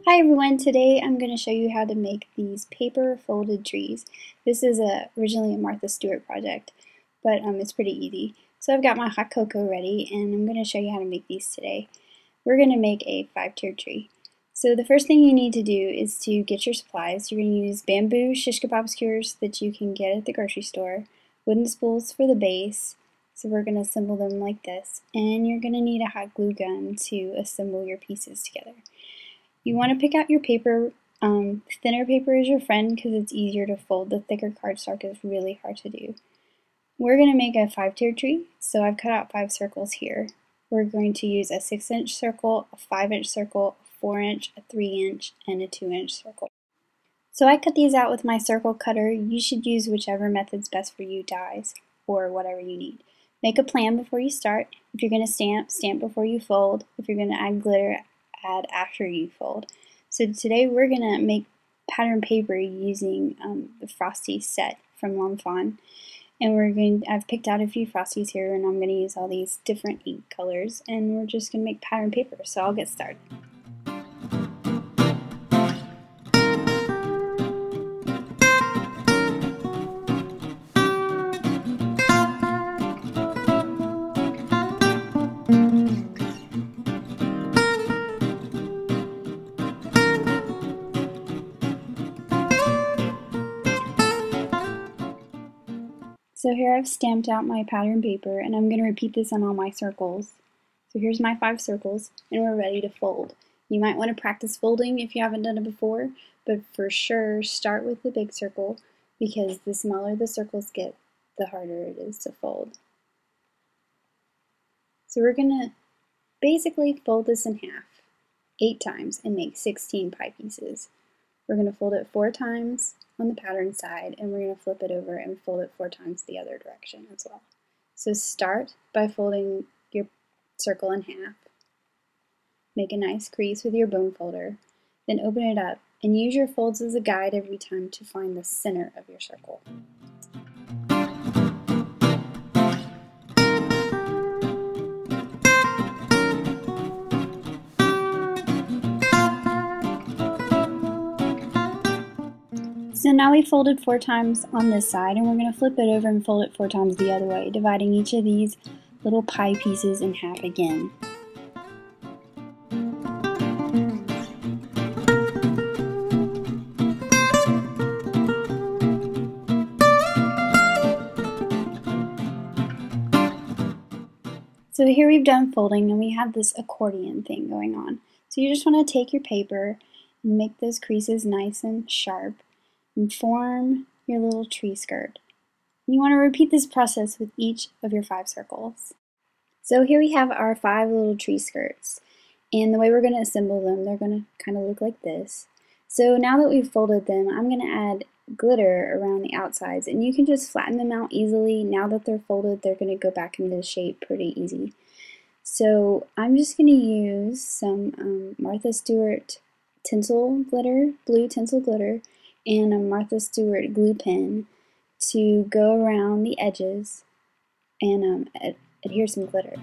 Hi everyone, today I'm going to show you how to make these paper folded trees. This is originally a Martha Stewart project, but it's pretty easy. So I've got my hot cocoa ready and I'm going to show you how to make these today. We're going to make a 5-tiered tree. So the first thing you need to do is to get your supplies. You're going to use bamboo shish kebab skewers that you can get at the grocery store, wooden spools for the base, so we're going to assemble them like this, and you're going to need a hot glue gun to assemble your pieces together. You want to pick out your paper. Thinner paper is your friend because it's easier to fold. The thicker cardstock is really hard to do. We're going to make a 5-tiered tree, so I've cut out 5 circles here. We're going to use a 6-inch circle, a 5-inch circle, a 4-inch, a 3-inch, and a 2-inch circle. So I cut these out with my circle cutter. You should use whichever method's best for you, dies, or whatever you need. Make a plan before you start. If you're going to stamp, stamp before you fold. If you're going to add glitter, add after you fold. So today we're going to make pattern paper using the Frosty set from Lawn Fawn. And I've picked out a few Frosties here, and I'm going to use all these different ink colors, and we're just going to make pattern paper. So I'll get started. So here I've stamped out my pattern paper, and I'm going to repeat this on all my circles. So here's my 5 circles, and we're ready to fold. You might want to practice folding if you haven't done it before, but for sure start with the big circle, because the smaller the circles get, the harder it is to fold. So we're going to basically fold this in half 8 times and make 16 pie pieces. We're going to fold it 4 times on the pattern side, and we're going to flip it over and fold it 4 times the other direction as well. So start by folding your circle in half. Make a nice crease with your bone folder, then open it up and use your folds as a guide every time to find the center of your circle. So now we folded 4 times on this side, and we're going to flip it over and fold it 4 times the other way, dividing each of these little pie pieces in half again. So here we've done folding, and we have this accordion thing going on. So you just want to take your paper and make those creases nice and sharp and form your little tree skirt. You want to repeat this process with each of your 5 circles. So here we have our 5 little tree skirts, and the way we're going to assemble them, they're going to kind of look like this. So now that we've folded them, I'm going to add glitter around the outsides, and you can just flatten them out easily. Now that they're folded, they're going to go back into shape pretty easy. So I'm just going to use some Martha Stewart tinsel glitter, blue tinsel glitter, and a Martha Stewart glue pen to go around the edges and adhere some glitter.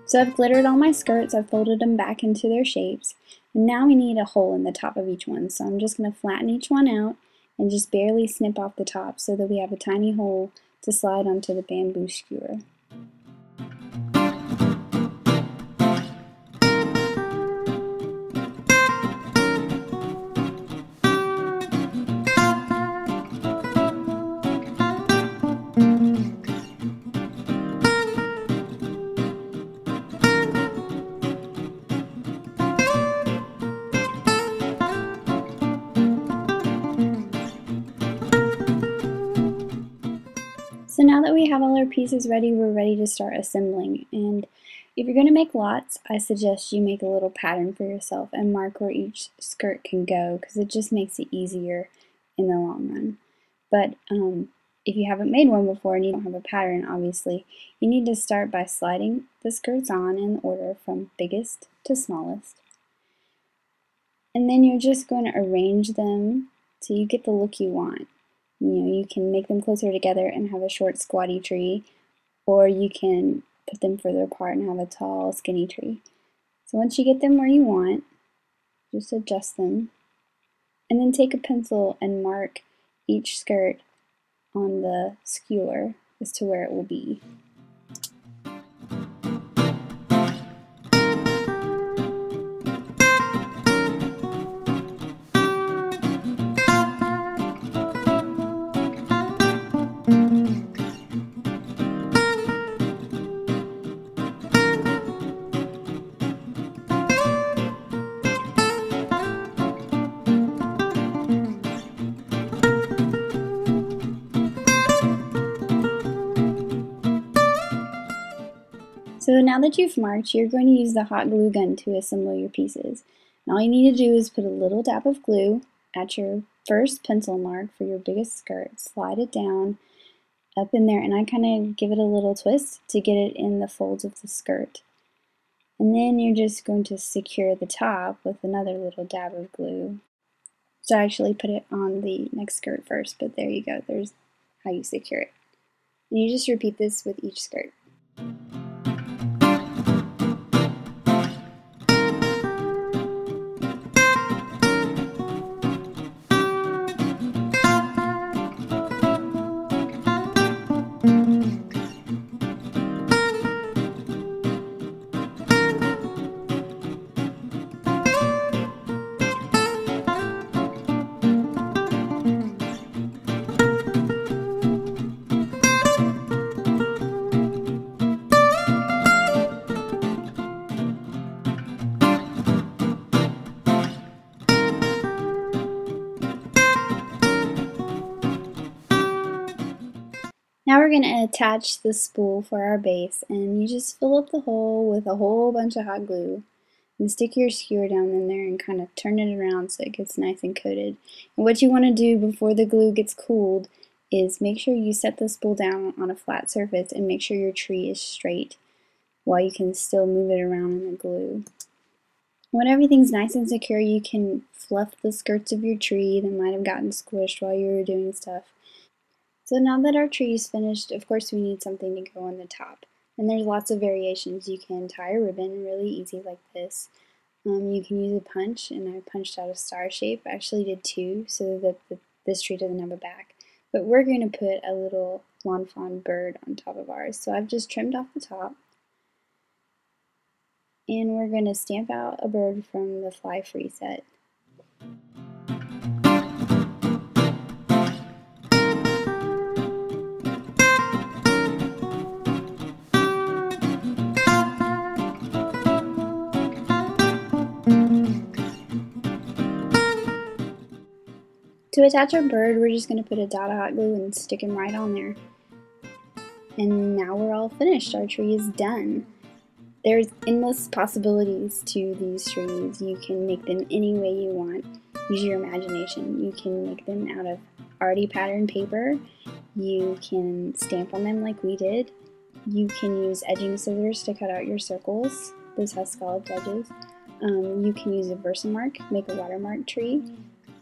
So I've glittered all my skirts, I've folded them back into their shapes, and now we need a hole in the top of each one. So I'm just going to flatten each one out and just barely snip off the top so that we have a tiny hole to slide onto the bamboo skewer. So now that we have all our pieces ready, we're ready to start assembling. And if you're going to make lots, I suggest you make a little pattern for yourself and mark where each skirt can go, because it just makes it easier in the long run. But if you haven't made one before and you don't have a pattern, obviously, you need to start by sliding the skirts on in order from biggest to smallest. And then you're just going to arrange them so you get the look you want. You can make them closer together and have a short squatty tree, or you can put them further apart and have a tall skinny tree. So once you get them where you want, just adjust them, and then take a pencil and mark each skirt on the skewer as to where it will be. So now that you've marked, you're going to use the hot glue gun to assemble your pieces. And all you need to do is put a little dab of glue at your first pencil mark for your biggest skirt, slide it down up in there, and I kind of give it a little twist to get it in the folds of the skirt. And then you're just going to secure the top with another little dab of glue. So I actually put it on the next skirt first, but there you go, there's how you secure it. And you just repeat this with each skirt. Now we're going to attach the spool for our base, and you just fill up the hole with a whole bunch of hot glue and stick your skewer down in there and kind of turn it around so it gets nice and coated. And what you want to do before the glue gets cooled is make sure you set the spool down on a flat surface and make sure your tree is straight while you can still move it around in the glue. When everything's nice and secure, you can fluff the skirts of your tree that might have gotten squished while you were doing stuff. So now that our tree is finished, of course we need something to go on the top. And there's lots of variations. You can tie a ribbon really easy like this. You can use a punch, and I punched out a star shape. I actually did two so that this tree doesn't have a back. But we're going to put a little Lawn Fawn bird on top of ours. So I've just trimmed off the top. And we're going to stamp out a bird from the Fly Free set. To attach our bird, we're just going to put a dot of hot glue and stick him right on there. And now we're all finished. Our tree is done. There's endless possibilities to these trees. You can make them any way you want. Use your imagination. You can make them out of already patterned paper. You can stamp on them like we did. You can use edging scissors to cut out your circles. This has scalloped edges. You can use a Versamark, make a watermark tree.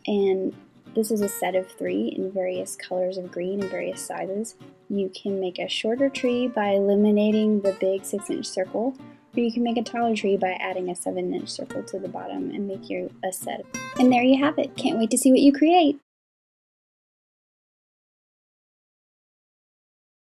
And this is a set of 3 in various colors of green and various sizes. You can make a shorter tree by eliminating the big 6-inch circle, or you can make a taller tree by adding a 7-inch circle to the bottom and make a set. And there you have it. Can't wait to see what you create!